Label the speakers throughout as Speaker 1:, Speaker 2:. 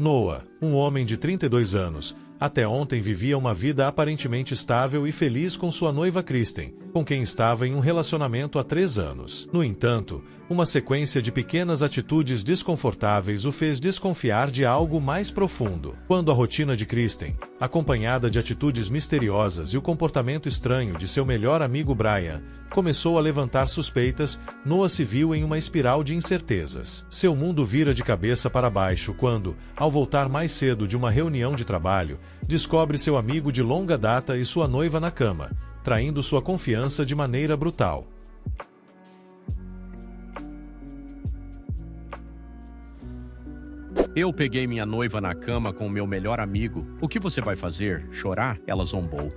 Speaker 1: Noah, um homem de 32 anos, até ontem vivia uma vida aparentemente estável e feliz com sua noiva Kristen, com quem estava em um relacionamento há 3 anos. No entanto, uma sequência de pequenas atitudes desconfortáveis o fez desconfiar de algo mais profundo. Quando a rotina de Kristen, acompanhada de atitudes misteriosas e o comportamento estranho de seu melhor amigo Brian, começou a levantar suspeitas, Noah se viu em uma espiral de incertezas. Seu mundo vira de cabeça para baixo quando, ao voltar mais cedo de uma reunião de trabalho, descobre seu amigo de longa data e sua noiva na cama, traindo sua confiança de maneira brutal.
Speaker 2: Eu peguei minha noiva na cama com meu melhor amigo. O que você vai fazer? Chorar? Ela zombou.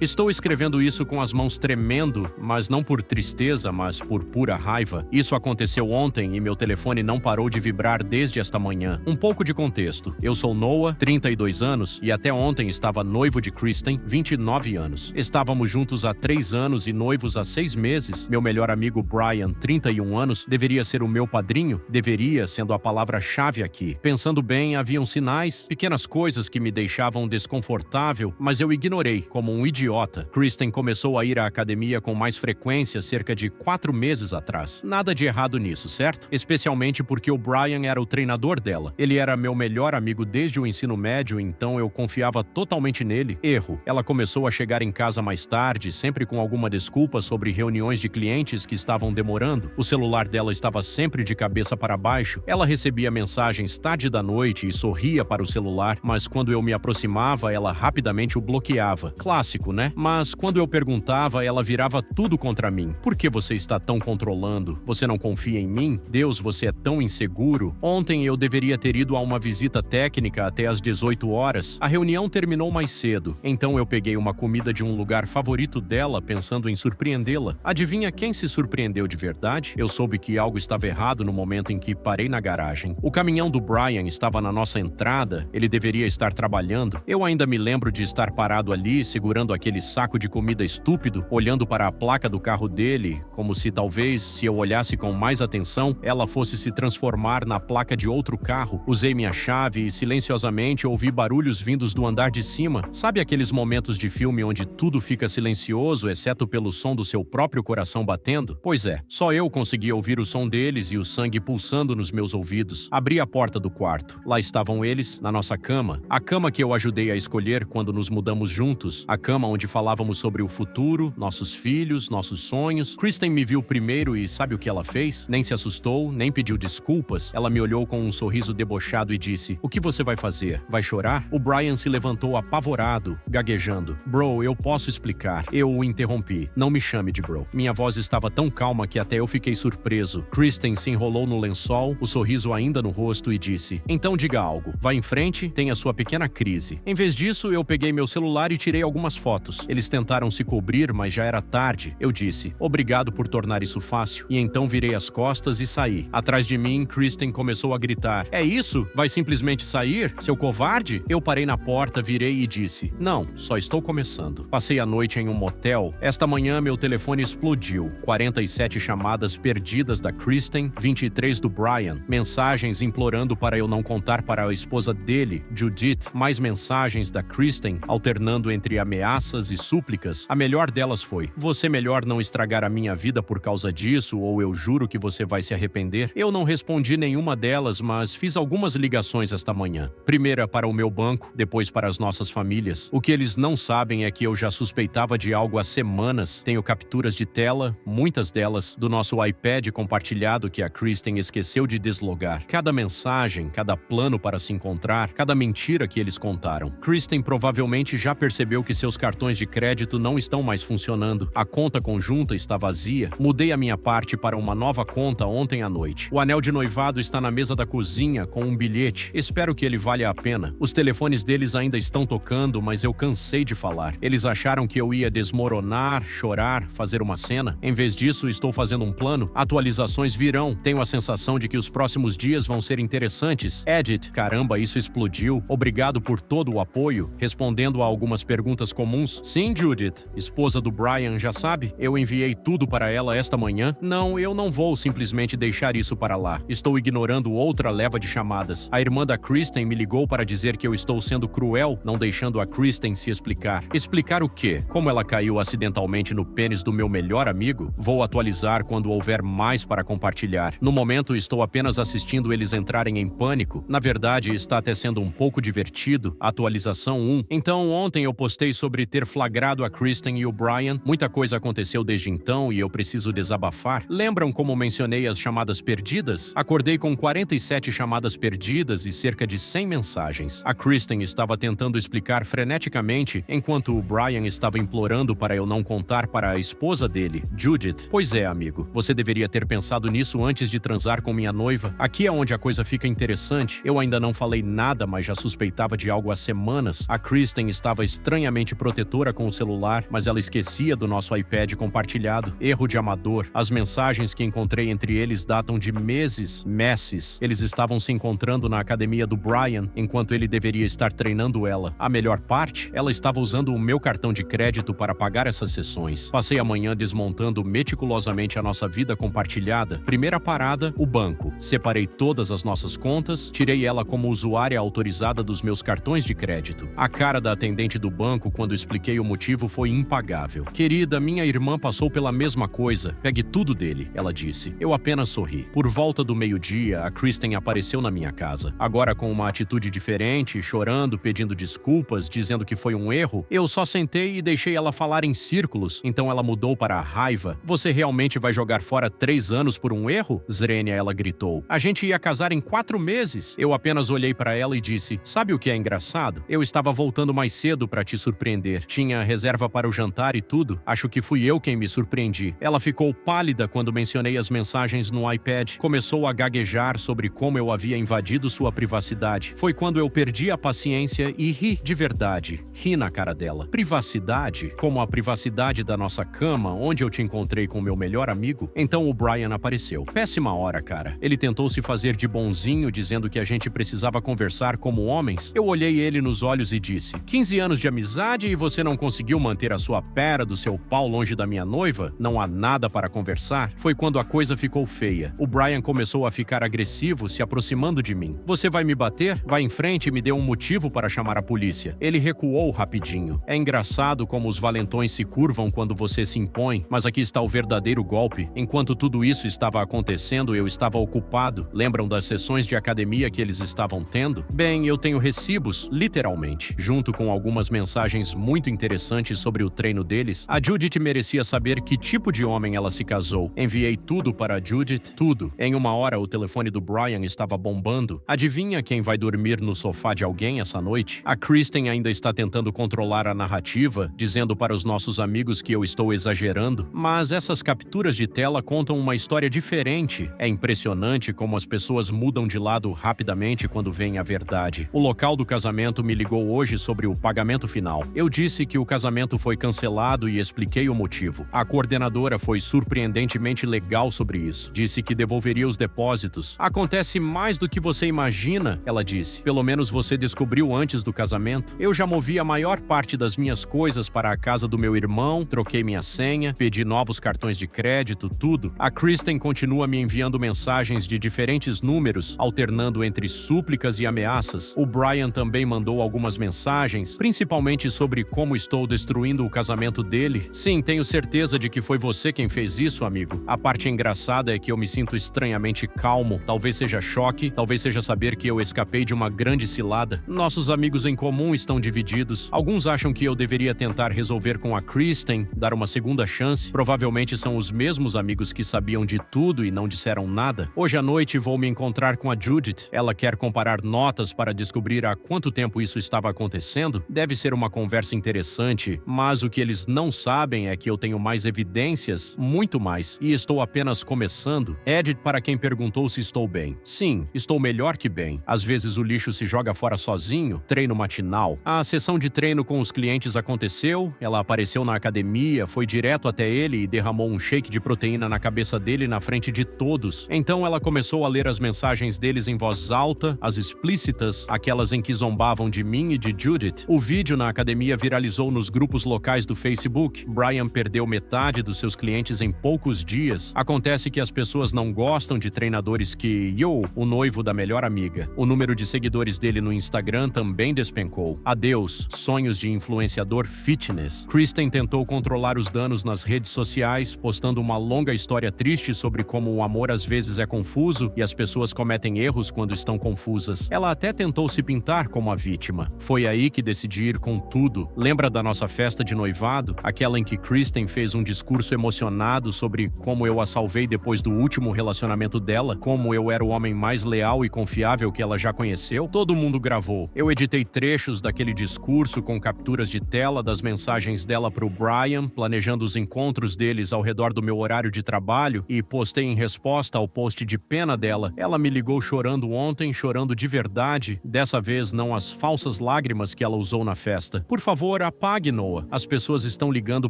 Speaker 2: Estou escrevendo isso com as mãos tremendo, mas não por tristeza, mas por pura raiva. Isso aconteceu ontem e meu telefone não parou de vibrar desde esta manhã. Um pouco de contexto. Eu sou Noah, 32 anos, e até ontem estava noivo de Kristen, 29 anos. Estávamos juntos há 3 anos e noivos há 6 meses. Meu melhor amigo Brian, 31 anos, deveria ser o meu padrinho? Deveria, sendo a palavra-chave aqui. Pensando bem, haviam sinais, pequenas coisas que me deixavam desconfortável, mas eu ignorei, como um idiota. Kristen começou a ir à academia com mais frequência cerca de 4 meses atrás. Nada de errado nisso, certo? Especialmente porque o Brian era o treinador dela. Ele era meu melhor amigo desde o ensino médio, então eu confiava totalmente nele. Erro. Ela começou a chegar em casa mais tarde, sempre com alguma desculpa sobre reuniões de clientes que estavam demorando. O celular dela estava sempre de cabeça para baixo. Ela recebia mensagens tarde da noite e sorria para o celular, mas quando eu me aproximava, ela rapidamente o bloqueava. Clássico, né? Mas quando eu perguntava, ela virava tudo contra mim. Por que você está tão controlando? Você não confia em mim? Deus, você é tão inseguro. Ontem eu deveria ter ido a uma visita técnica até às 18 horas. A reunião terminou mais cedo, então eu peguei uma comida de um lugar favorito dela, pensando em surpreendê-la. Adivinha quem se surpreendeu de verdade? Eu soube que algo estava errado no momento em que parei na garagem. O caminhão do Brian estava na nossa entrada, ele deveria estar trabalhando. Eu ainda me lembro de estar parado ali, segurando aquele saco de comida estúpido, olhando para a placa do carro dele, como se talvez, se eu olhasse com mais atenção, ela fosse se transformar na placa de outro carro. Usei minha chave e silenciosamente ouvi barulhos vindos do andar de cima. Sabe aqueles momentos de filme onde tudo fica silencioso, exceto pelo som do seu próprio coração batendo? Pois é, só eu conseguia ouvir o som deles e o sangue pulsando nos meus ouvidos. Abri a porta do quarto. Lá estavam eles, na nossa cama. A cama que eu ajudei a escolher quando nos mudamos juntos. A cama onde falávamos sobre o futuro, nossos filhos, nossos sonhos. Kristen me viu primeiro e sabe o que ela fez? Nem se assustou, nem pediu desculpas. Ela me olhou com um sorriso debochado e disse: "O que você vai fazer? Vai chorar?" O Brian se levantou apavorado, gaguejando. "Bro, eu posso explicar." Eu o interrompi. "Não me chame de bro." Minha voz estava tão calma que até eu fiquei surpreso. Kristen se enrolou no lençol, o sorriso ainda no rosto, e disse: "Então diga algo. Vá em frente, tenha sua pequena crise." Em vez disso, eu peguei meu celular e tirei algumas fotos. Eles tentaram se cobrir, mas já era tarde. Eu disse: "Obrigado por tornar isso fácil." E então virei as costas e saí. Atrás de mim, Kristen começou a gritar: "É isso? Vai simplesmente sair? Seu covarde?" Eu parei na porta, virei e disse: "Não, só estou começando." Passei a noite em um motel. Esta manhã, meu telefone explodiu. 47 chamadas perdidas da Kristen, 23 do Brian. Mensagens implorando para eu não contar para a esposa dele, Judith. Mais mensagens da Kristen, alternando entre ameaças e súplicas. A melhor delas foi: "Você melhor não estragar a minha vida por causa disso, ou eu juro que você vai se arrepender." Eu não respondi nenhuma delas, mas fiz algumas ligações esta manhã. Primeira para o meu banco, depois para as nossas famílias. O que eles não sabem é que eu já suspeitava de algo há semanas. Tenho capturas de tela, muitas delas, do nosso iPad compartilhado que a Kristen esqueceu de deslogar. Cada mensagem, cada plano para se encontrar, cada mentira que eles contaram. Kristen provavelmente já percebeu que seus cartões de crédito não estão mais funcionando. A conta conjunta está vazia. Mudei a minha parte para uma nova conta ontem à noite. O anel de noivado está na mesa da cozinha com um bilhete. Espero que ele valha a pena. Os telefones deles ainda estão tocando, mas eu cansei de falar. Eles acharam que eu ia desmoronar, chorar, fazer uma cena. Em vez disso, estou fazendo um plano. Atualizações virão. Tenho a sensação de que os próximos dias vão ser interessantes. Edit, caramba, isso explodiu. Obrigado por todo o apoio. Respondendo a algumas perguntas comuns mãos. Sim, Judith, esposa do Brian, já sabe? Eu enviei tudo para ela esta manhã. Não, eu não vou simplesmente deixar isso para lá. Estou ignorando outra leva de chamadas. A irmã da Kristen me ligou para dizer que eu estou sendo cruel, não deixando a Kristen se explicar. Explicar o quê? Como ela caiu acidentalmente no pênis do meu melhor amigo? Vou atualizar quando houver mais para compartilhar. No momento, estou apenas assistindo eles entrarem em pânico. Na verdade, está até sendo um pouco divertido. Atualização 1. Então, ontem eu postei sobre ter flagrado a Kristen e o Brian. Muita coisa aconteceu desde então e eu preciso desabafar. Lembram como mencionei as chamadas perdidas? Acordei com 47 chamadas perdidas e cerca de 100 mensagens. A Kristen estava tentando explicar freneticamente, enquanto o Brian estava implorando para eu não contar para a esposa dele, Judith. Pois é, amigo, você deveria ter pensado nisso antes de transar com minha noiva. Aqui é onde a coisa fica interessante. Eu ainda não falei nada, mas já suspeitava de algo há semanas. A Kristen estava estranhamente protetora com o celular, mas ela esquecia do nosso iPad compartilhado. Erro de amador. As mensagens que encontrei entre eles datam de meses. Eles estavam se encontrando na academia do Brian, enquanto ele deveria estar treinando ela. A melhor parte? Ela estava usando o meu cartão de crédito para pagar essas sessões. Passei a manhã desmontando meticulosamente a nossa vida compartilhada. Primeira parada, o banco. Separei todas as nossas contas, tirei ela como usuária autorizada dos meus cartões de crédito. A cara da atendente do banco quando expliquei o motivo foi impagável. Querida, minha irmã passou pela mesma coisa. Pegue tudo dele, ela disse. Eu apenas sorri. Por volta do meio-dia, a Kristen apareceu na minha casa. Agora com uma atitude diferente, chorando, pedindo desculpas, dizendo que foi um erro, eu só sentei e deixei ela falar em círculos. Então ela mudou para a raiva. Você realmente vai jogar fora 3 anos por um erro? Zrenia, ela gritou. A gente ia casar em 4 meses. Eu apenas olhei para ela e disse, sabe o que é engraçado? Eu estava voltando mais cedo para te surpreender. Tinha reserva para o jantar e tudo. Acho que fui eu quem me surpreendi. Ela ficou pálida quando mencionei as mensagens no iPad. Começou a gaguejar sobre como eu havia invadido sua privacidade. Foi quando eu perdi a paciência e ri de verdade. Ri na cara dela. Privacidade? Como a privacidade da nossa cama, onde eu te encontrei com meu melhor amigo? Então o Brian apareceu. Péssima hora, cara. Ele tentou se fazer de bonzinho, dizendo que a gente precisava conversar como homens. Eu olhei ele nos olhos e disse, 15 anos de amizade e você não conseguiu manter a sua pera do seu pau longe da minha noiva? Não há nada para conversar? Foi quando a coisa ficou feia. O Brian começou a ficar agressivo, se aproximando de mim. Você vai me bater? Vai em frente e me dê um motivo para chamar a polícia. Ele recuou rapidinho. É engraçado como os valentões se curvam quando você se impõe, mas aqui está o verdadeiro golpe. Enquanto tudo isso estava acontecendo, eu estava ocupado. Lembram das sessões de academia que eles estavam tendo? Bem, eu tenho recibos, literalmente. Junto com algumas mensagens muito interessantes sobre o treino deles, a Judith merecia saber que tipo de homem ela se casou. Enviei tudo para a Judith, tudo. Em 1 hora, o telefone do Brian estava bombando. Adivinha quem vai dormir no sofá de alguém essa noite? A Kristen ainda está tentando controlar a narrativa, dizendo para os nossos amigos que eu estou exagerando, mas essas capturas de tela contam uma história diferente. É impressionante como as pessoas mudam de lado rapidamente quando veem a verdade. O local do casamento me ligou hoje sobre o pagamento final. Eu disse que o casamento foi cancelado e expliquei o motivo. A coordenadora foi surpreendentemente legal sobre isso. Disse que devolveria os depósitos. Acontece mais do que você imagina, ela disse. Pelo menos você descobriu antes do casamento. Eu já movi a maior parte das minhas coisas para a casa do meu irmão, troquei minha senha, pedi novos cartões de crédito, tudo. A Kristen continua me enviando mensagens de diferentes números, alternando entre súplicas e ameaças. O Brian também mandou algumas mensagens, principalmente sobre como estou destruindo o casamento dele. Sim, tenho certeza de que foi você quem fez isso, amigo. A parte engraçada é que eu me sinto estranhamente calmo. Talvez seja choque, talvez seja saber que eu escapei de uma grande cilada. Nossos amigos em comum estão divididos. Alguns acham que eu deveria tentar resolver com a Kristen, dar uma segunda chance. Provavelmente são os mesmos amigos que sabiam de tudo e não disseram nada. Hoje à noite vou me encontrar com a Judith. Ela quer comparar notas para descobrir há quanto tempo isso estava acontecendo. Deve ser uma conversa interessante, mas o que eles não sabem é que eu tenho mais evidências, muito mais, e estou apenas começando. Ed, para quem perguntou se estou bem. Sim, estou melhor que bem. Às vezes o lixo se joga fora sozinho. Treino matinal. A sessão de treino com os clientes aconteceu, ela apareceu na academia, foi direto até ele e derramou um shake de proteína na cabeça dele na frente de todos. Então ela começou a ler as mensagens deles em voz alta, as explícitas, aquelas em que zombavam de mim e de Judith. O vídeo na academia viralizou viralizou nos grupos locais do Facebook. Brian perdeu metade dos seus clientes em poucos dias. Acontece que as pessoas não gostam de treinadores que, o noivo da melhor amiga. O número de seguidores dele no Instagram também despencou. Adeus, sonhos de influenciador fitness. Kristen tentou controlar os danos nas redes sociais, postando uma longa história triste sobre como o amor às vezes é confuso e as pessoas cometem erros quando estão confusas. Ela até tentou se pintar como a vítima. Foi aí que decidi ir com tudo. Lembra da nossa festa de noivado? Aquela em que Kristen fez um discurso emocionado sobre como eu a salvei depois do último relacionamento dela, como eu era o homem mais leal e confiável que ela já conheceu? Todo mundo gravou. Eu editei trechos daquele discurso com capturas de tela das mensagens dela pro Brian, planejando os encontros deles ao redor do meu horário de trabalho, e postei em resposta ao post de pena dela. Ela me ligou chorando ontem, chorando de verdade, dessa vez não as falsas lágrimas que ela usou na festa. Por favor, apague, Noah. As pessoas estão ligando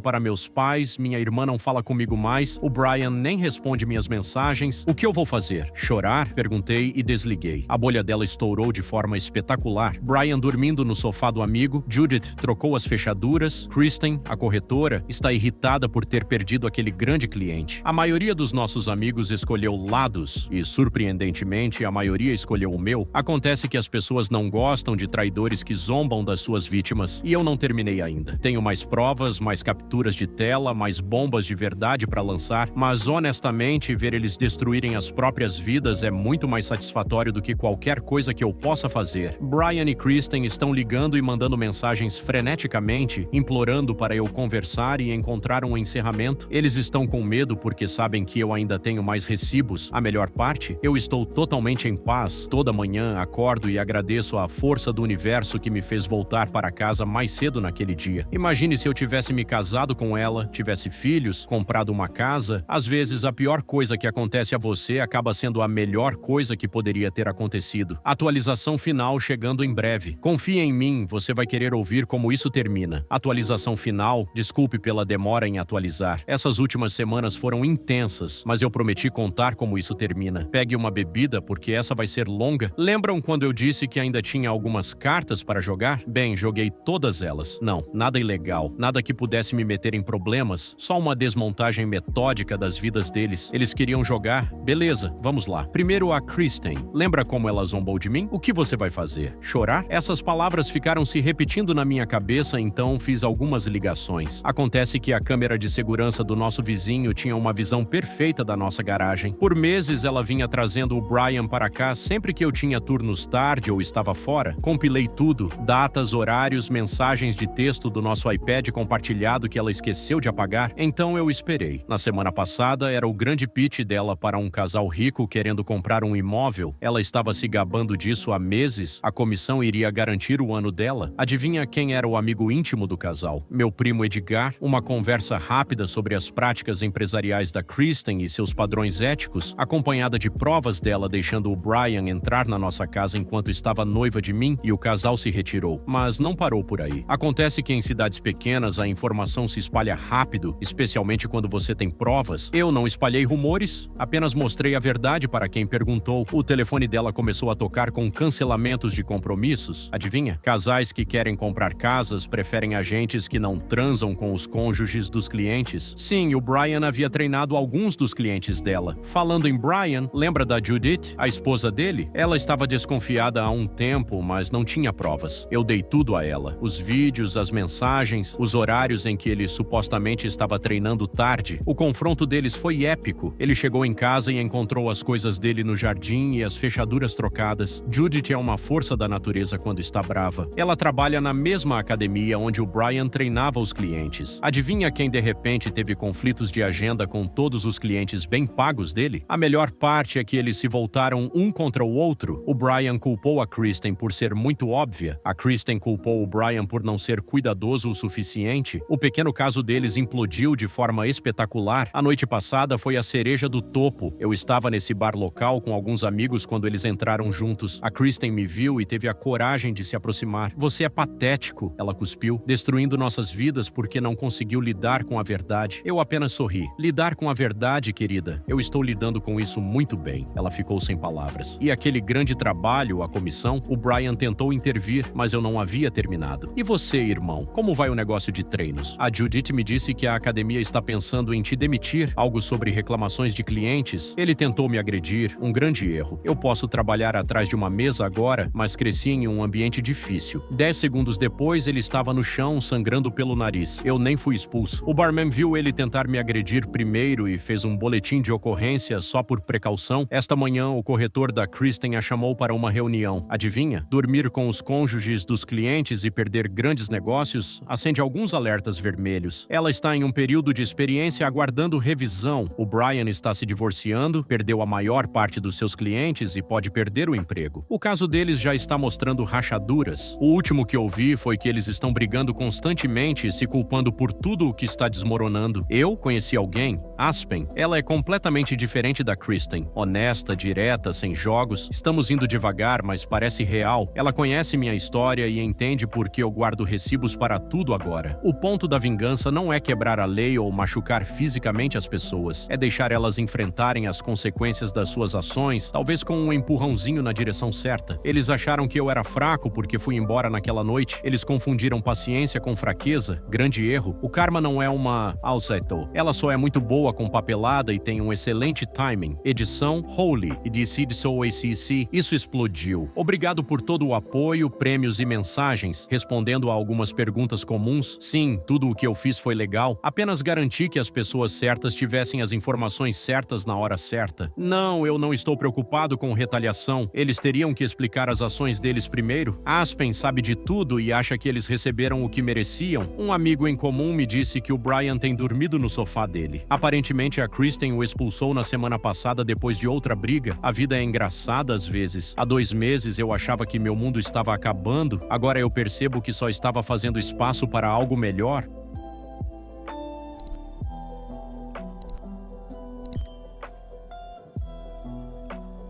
Speaker 2: para meus pais, minha irmã não fala comigo mais, o Brian nem responde minhas mensagens. O que eu vou fazer? Chorar? Perguntei e desliguei. A bolha dela estourou de forma espetacular. Brian dormindo no sofá do amigo, Judith trocou as fechaduras, Kristen, a corretora, está irritada por ter perdido aquele grande cliente. A maioria dos nossos amigos escolheu lados e, surpreendentemente, a maioria escolheu o meu. Acontece que as pessoas não gostam de traidores que zombam das suas vítimas e eu não terminei ainda. Tenho mais provas, mais capturas de tela, mais bombas de verdade para lançar, mas honestamente, ver eles destruírem as próprias vidas é muito mais satisfatório do que qualquer coisa que eu possa fazer. Brian e Kristen estão ligando e mandando mensagens freneticamente, implorando para eu conversar e encontrar um encerramento. Eles estão com medo porque sabem que eu ainda tenho mais recibos. A melhor parte? Eu estou totalmente em paz. Toda manhã acordo e agradeço à força do universo que me fez voltar para casa mais cedo naquele dia. Imagine se eu tivesse me casado com ela, tivesse filhos, comprado uma casa. Às vezes a pior coisa que acontece a você acaba sendo a melhor coisa que poderia ter acontecido. Atualização final chegando em breve. Confie em mim, você vai querer ouvir como isso termina. Atualização final, desculpe pela demora em atualizar. Essas últimas semanas foram intensas, mas eu prometi contar como isso termina. Pegue uma bebida, porque essa vai ser longa. Lembram quando eu disse que ainda tinha algumas cartas para jogar? Bem, joguei todas elas. Não, nada ilegal, nada que pudesse me meter em problemas, só uma desmontagem metódica das vidas deles. Eles queriam jogar? Beleza, vamos lá. Primeiro a Kristen. Lembra como ela zombou de mim? O que você vai fazer? Chorar? Essas palavras ficaram se repetindo na minha cabeça, então fiz algumas ligações. Acontece que a câmera de segurança do nosso vizinho tinha uma visão perfeita da nossa garagem. Por meses ela vinha trazendo o Brian para cá sempre que eu tinha turnos tarde ou estava fora. Compilei tudo, datas, horários, mensagens de texto do nosso iPad compartilhado que ela esqueceu de apagar, então eu esperei. Na semana passada era o grande pitch dela para um casal rico querendo comprar um imóvel. Ela estava se gabando disso há meses. A comissão iria garantir o ano dela. Adivinha quem era o amigo íntimo do casal? Meu primo Edgar. Uma conversa rápida sobre as práticas empresariais da Kristen e seus padrões éticos, acompanhada de provas dela deixando o Brian entrar na nossa casa enquanto estava noiva de mim, e o casal se retirou. Mas não parou por aí. Acontece que em cidades pequenas a informação se espalha rápido, especialmente quando você tem provas. Eu não espalhei rumores, apenas mostrei a verdade para quem perguntou. O telefone dela começou a tocar com cancelamentos de compromissos. Adivinha? Casais que querem comprar casas preferem agentes que não transam com os cônjuges dos clientes. Sim, o Brian havia treinado alguns dos clientes dela. Falando em Brian, lembra da Judith, a esposa dele? Ela estava desconfiada há um tempo, mas não tinha provas. Eu dei tudo a ela. Os vídeos, as mensagens, os horários em que ele supostamente estava treinando tarde. O confronto deles foi épico. Ele chegou em casa e encontrou as coisas dele no jardim e as fechaduras trocadas. Judith é uma força da natureza quando está brava. Ela trabalha na mesma academia onde o Brian treinava os clientes. Adivinha quem de repente teve conflitos de agenda com todos os clientes bem pagos dele? A melhor parte é que eles se voltaram um contra o outro. O Brian culpou a Kristen por ser muito óbvia. A Kristen culpou o Brian por não ser cuidadoso o suficiente. O pequeno caso deles implodiu de forma espetacular. A noite passada foi a cereja do topo. Eu estava nesse bar local com alguns amigos quando eles entraram juntos. A Kristen me viu e teve a coragem de se aproximar. Você é patético, ela cuspiu, destruindo nossas vidas porque não conseguiu lidar com a verdade. Eu apenas sorri. Lidar com a verdade, querida. Eu estou lidando com isso muito bem. Ela ficou sem palavras. E aquele grande trabalho, a comissão, o Brian tentou intervir, mas eu não havia terminado. E você? você, irmão? Como vai o negócio de treinos? A Judith me disse que a academia está pensando em te demitir, algo sobre reclamações de clientes. Ele tentou me agredir, um grande erro. Eu posso trabalhar atrás de uma mesa agora, mas cresci em um ambiente difícil. 10 segundos depois, ele estava no chão, sangrando pelo nariz. Eu nem fui expulso. O barman viu ele tentar me agredir primeiro e fez um boletim de ocorrência só por precaução. Esta manhã, o corretor da Kristen a chamou para uma reunião. Adivinha? Dormir com os cônjuges dos clientes e perder grandes negócios acende alguns alertas vermelhos. Ela está em um período de experiência aguardando revisão. O Brian está se divorciando, perdeu a maior parte dos seus clientes e pode perder o emprego. O caso deles já está mostrando rachaduras. O último que ouvi foi que eles estão brigando constantemente e se culpando por tudo o que está desmoronando. Eu conheci alguém, Aspen. Ela é completamente diferente da Kristen. Honesta, direta, sem jogos. Estamos indo devagar, mas parece real. Ela conhece minha história e entende por que eu guardo recibos para tudo agora. O ponto da vingança não é quebrar a lei ou machucar fisicamente as pessoas. É deixar elas enfrentarem as consequências das suas ações, talvez com um empurrãozinho na direção certa. Eles acharam que eu era fraco porque fui embora naquela noite. Eles confundiram paciência com fraqueza. Grande erro. O karma não é uma Alzeto. Ela só é muito boa com papelada e tem um excelente timing. Edição, Holy e DC Soul ACC. Isso explodiu. Obrigado por todo o apoio, prêmios e mensagens, respondendo a algumas perguntas comuns. Sim, tudo o que eu fiz foi legal. Apenas garanti que as pessoas certas tivessem as informações certas na hora certa. Não, eu não estou preocupado com retaliação. Eles teriam que explicar as ações deles primeiro. Aspen sabe de tudo e acha que eles receberam o que mereciam. Um amigo em comum me disse que o Brian tem dormido no sofá dele. Aparentemente, a Kristen o expulsou na semana passada depois de outra briga. A vida é engraçada às vezes. Há 2 meses eu achava que meu mundo estava acabando. Agora eu percebo que só estava fazendo espaço para algo melhor.